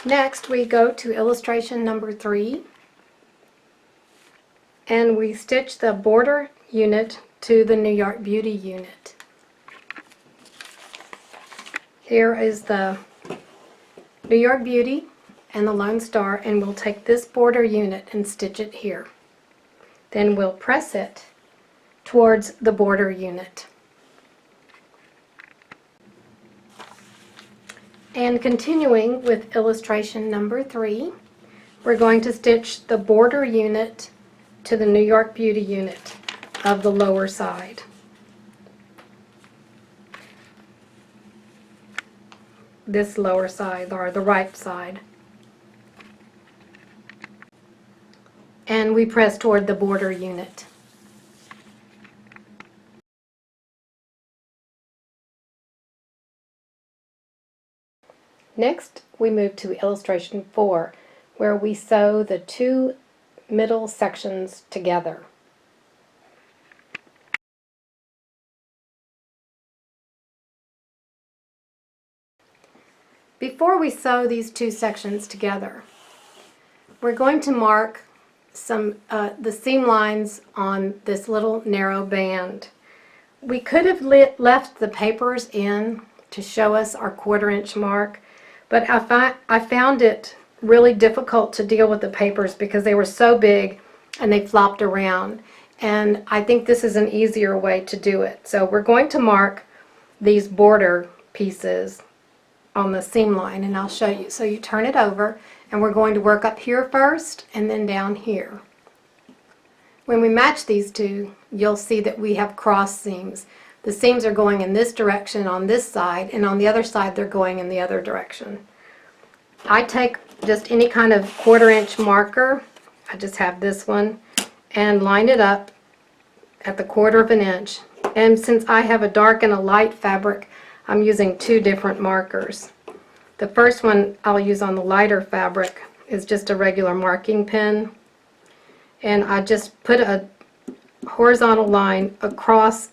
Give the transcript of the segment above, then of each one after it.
Next, we go to illustration number 3, and we stitch the border unit to the New York Beauty unit. Here is the New York Beauty and the Lone Star, and we'll take this border unit and stitch it here. Then we'll press it towards the border unit. And continuing with illustration number 3, we're going to stitch the border unit to the New York Beauty unit of the lower side. This lower side, or the right side. And we press toward the border unit. Next, we move to illustration 4, where we sew the 2 middle sections together. Before we sew these 2 sections together, we're going to mark the seam lines on this little narrow band. We could have left the papers in to show us our 1/4 inch mark, but I found it really difficult to deal with the papers because they were so big and they flopped around, and I think this is an easier way to do it. So we're going to mark these border pieces on the seam line, and I'll show you. So you turn it over, and we're going to work up here first and then down here. When we match these two, you'll see that we have cross seams. The seams are going in this direction on this side, and on the other side they're going in the other direction. I take just any kind of 1/4 inch marker, I just have this one, and line it up at the 1/4 inch. And since I have a dark and a light fabric, I'm using 2 different markers. The first one I'll use on the lighter fabric is just a regular marking pen, and I just put a horizontal line across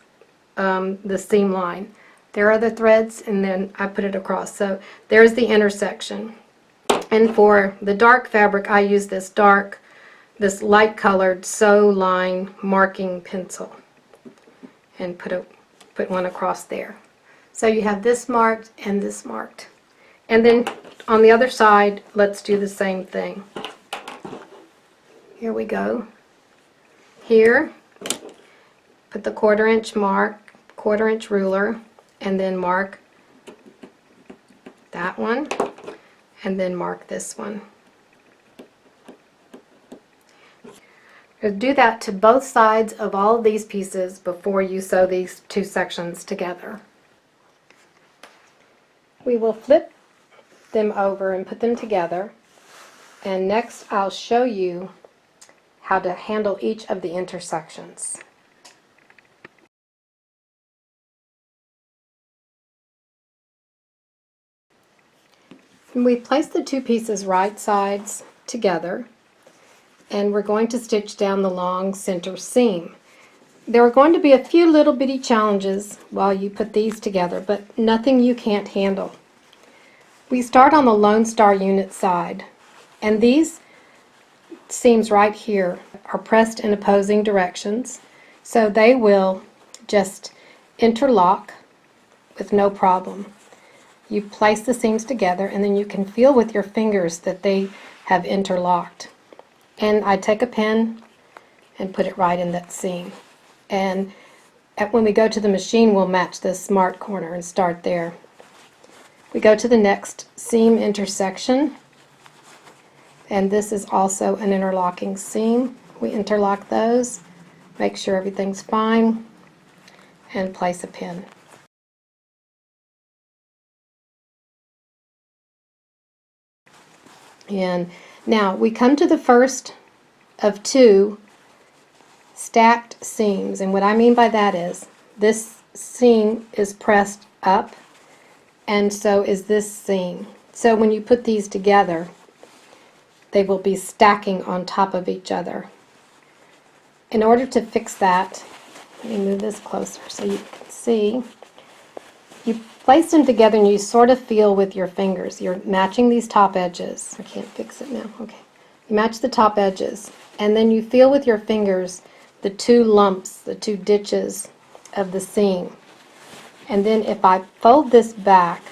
the seam line. There are the threads, and then I put it across. So there's the intersection. And for the dark fabric, I use this light colored sew line marking pencil, and put one across there. So you have this marked and this marked. And then on the other side, let's do the same thing. Here we go. Here, put the 1/4 inch mark, 1/4 inch ruler, and then mark that one, and then mark this one. Do that to both sides of all of these pieces before you sew these 2 sections together. We will flip them over and put them together, and next I'll show you how to handle each of the intersections. We place the 2 pieces right sides together, and we're going to stitch down the long center seam. There are going to be a few little bitty challenges while you put these together, but nothing you can't handle. We start on the Lone Star unit side, and these seams right here are pressed in opposing directions, so they will just interlock with no problem. You place the seams together, and then you can feel with your fingers that they have interlocked. And I take a pin and put it right in that seam. And when we go to the machine, we'll match the smart corner and start there. We go to the next seam intersection, and this is also an interlocking seam. We interlock those, make sure everything's fine, and place a pin. And now we come to the first of 2 stacked seams, and what I mean by that is this seam is pressed up, and so is this seam. So when you put these together, they will be stacking on top of each other. In order to fix that, let me move this closer so you can see. You place them together and you sort of feel with your fingers. You're matching these top edges. I can't fix it now. Okay. You match the top edges, and then you feel with your fingers the two lumps, the two ditches of the seam. And then if I fold this back,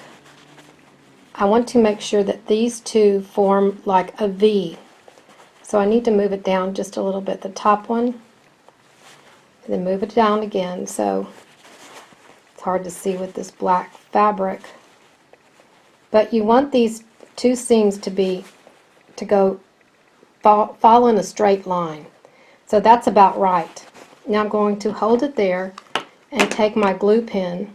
I want to make sure that these two form like a V. So I need to move it down just a little bit, the top one, and then move it down again. So it's hard to see with this black fabric. But you want these two seams to fall in a straight line. So that's about right. Now I'm going to hold it there and take my glue pen,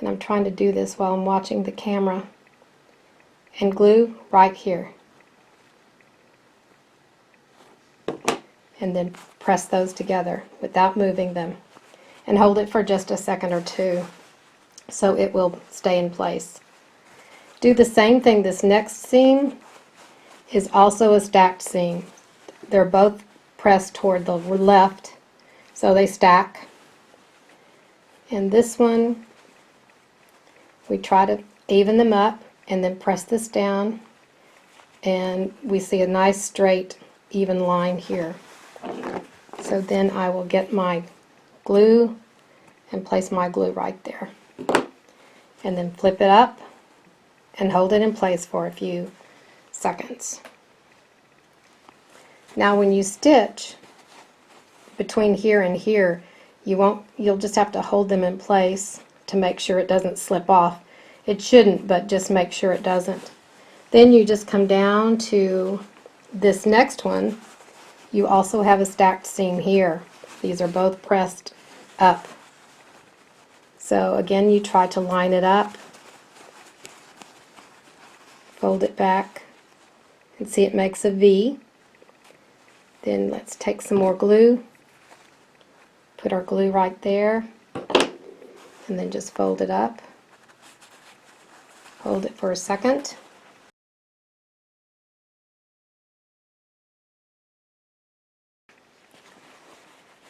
and I'm trying to do this while I'm watching the camera, and glue right here. And then press those together without moving them. And hold it for just a second or two so it will stay in place. Do the same thing. This next seam is also a stacked seam. They're both pressed toward the left, so they stack. And this one, we try to even them up and then press this down, and we see a nice straight even line here. So then I will get my glue and place my glue right there, and then flip it up and hold it in place for a few seconds. Now when you stitch between here and here, you'll just have to hold them in place to make sure it doesn't slip off. It shouldn't, but just make sure it doesn't. Then you just come down to this next one. You also have a stacked seam here. These are both pressed up. So again, you try to line it up, fold it back, and see it makes a V. Then let's take some more glue, put our glue right there, and then just fold it up. Hold it for a second.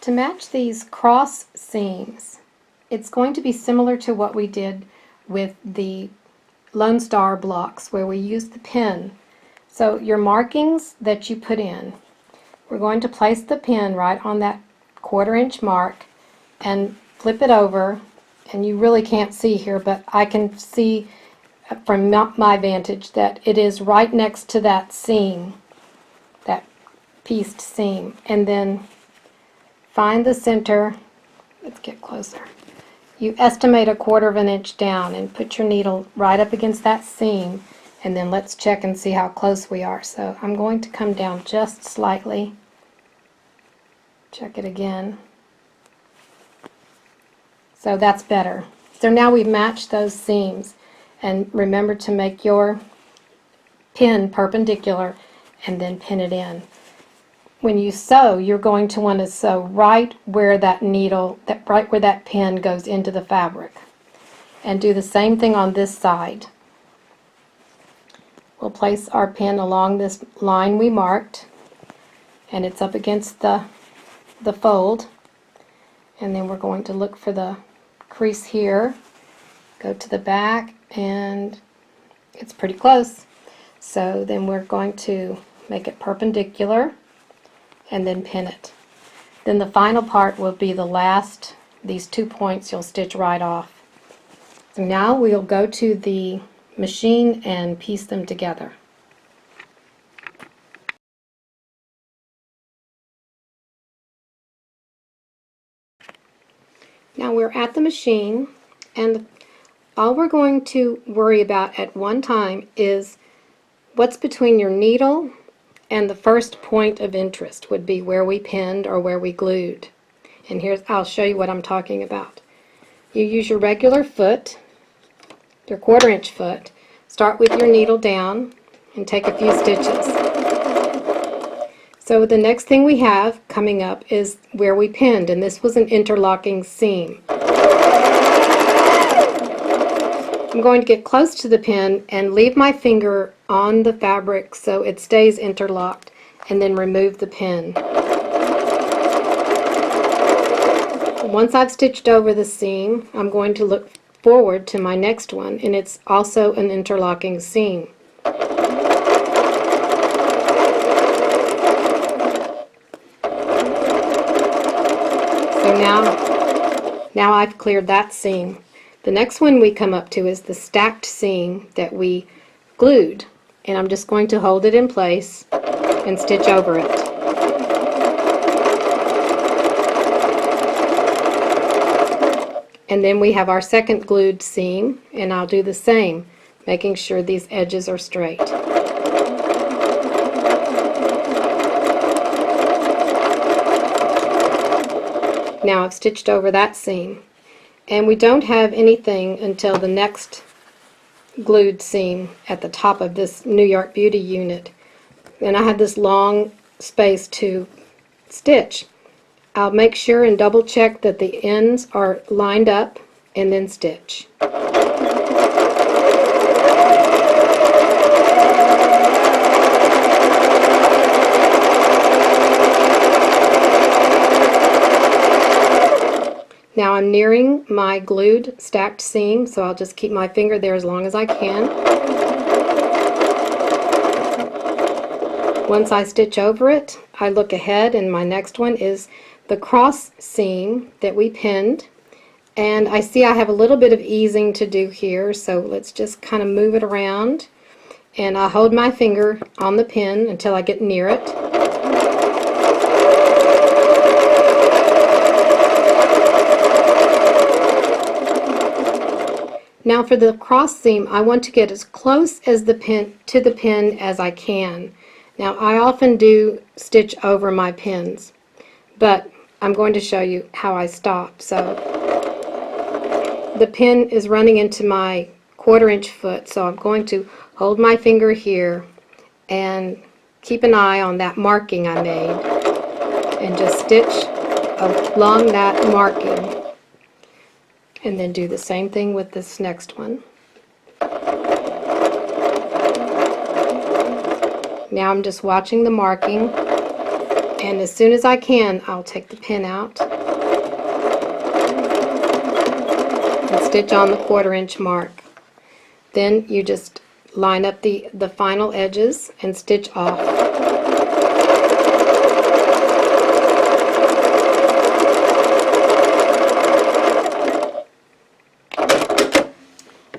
To match these cross seams, it's going to be similar to what we did with the Lone Star blocks where we used the pin. So your markings that you put in, we're going to place the pin right on that 1/4 inch mark and flip it over, and you really can't see here, but I can see from my vantage that it is right next to that seam, that pieced seam. And then find the center. Let's get closer. You estimate 1/4 inch down and put your needle right up against that seam, and then let's check and see how close we are. So I'm going to come down just slightly. Check it again. So that's better. So now we've matched those seams, and remember to make your pin perpendicular and then pin it in. When you sew, you're going to want to sew right where that needle, right where that pin goes into the fabric. And do the same thing on this side. We'll place our pin along this line we marked, and it's up against the fold. And then we're going to look for the crease here, go to the back, and it's pretty close. So then we're going to make it perpendicular and then pin it. Then the final part will be the last, these 2 points you'll stitch right off. So now we'll go to the machine and piece them together. Now we're at the machine, and all we're going to worry about at one time is what's between your needle and the first point of interest would be where we pinned or where we glued. And here's, I'll show you what I'm talking about. You use your regular foot, your 1/4 inch foot, start with your needle down and take a few stitches. So the next thing we have coming up is where we pinned, and this was an interlocking seam. I'm going to get close to the pin and leave my finger on the fabric so it stays interlocked, and then remove the pin. Once I've stitched over the seam, I'm going to look forward to my next one, and it's also an interlocking seam. So now I've cleared that seam. The next one we come up to is the stacked seam that we glued, and I'm just going to hold it in place and stitch over it. And then we have our second glued seam, and I'll do the same, making sure these edges are straight. Now I've stitched over that seam, and we don't have anything until the next glued seam at the top of this New York Beauty unit, and I have this long space to stitch. I'll make sure and double check that the ends are lined up and then stitch. Now I'm nearing my glued stacked seam, so I'll just keep my finger there as long as I can. Once I stitch over it, I look ahead, and my next one is the cross seam that we pinned. And I see I have a little bit of easing to do here, so let's just kind of move it around. And I'll hold my finger on the pin until I get near it. Now for the cross seam, I want to get as close as the pin to the pin as I can. Now I often do stitch over my pins, but I'm going to show you how I stop. So the pin is running into my 1/4 inch foot, so I'm going to hold my finger here and keep an eye on that marking I made and just stitch along that marking. And then do the same thing with this next one. Now I'm just watching the marking, and as soon as I can, I'll take the pin out and stitch on the 1/4 inch mark. Then you just line up the final edges and stitch off.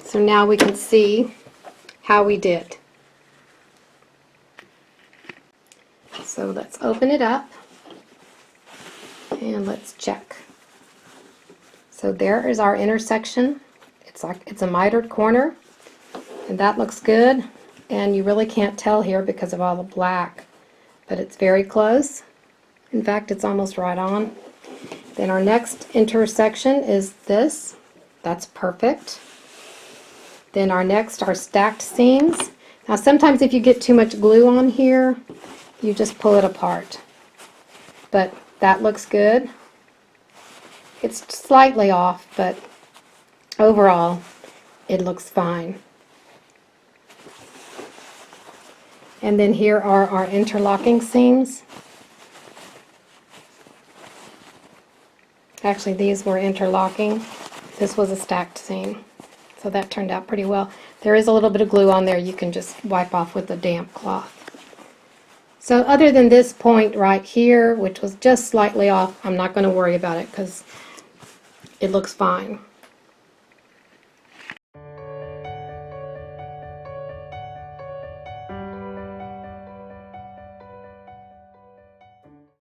So now we can see how we did. So let's open it up and let's check. So there is our intersection. It's a mitered corner, and that looks good, and you really can't tell here because of all the black, but it's very close. In fact, it's almost right on. Then our next intersection is this. That's perfect. Then our stacked seams. Now sometimes if you get too much glue on here, you just pull it apart. But that looks good. It's slightly off, but overall it looks fine. And then here are our interlocking seams. Actually, these were interlocking. This was a stacked seam. So that turned out pretty well. There is a little bit of glue on there you can just wipe off with a damp cloth. So other than this point right here, which was just slightly off, I'm not going to worry about it because it looks fine.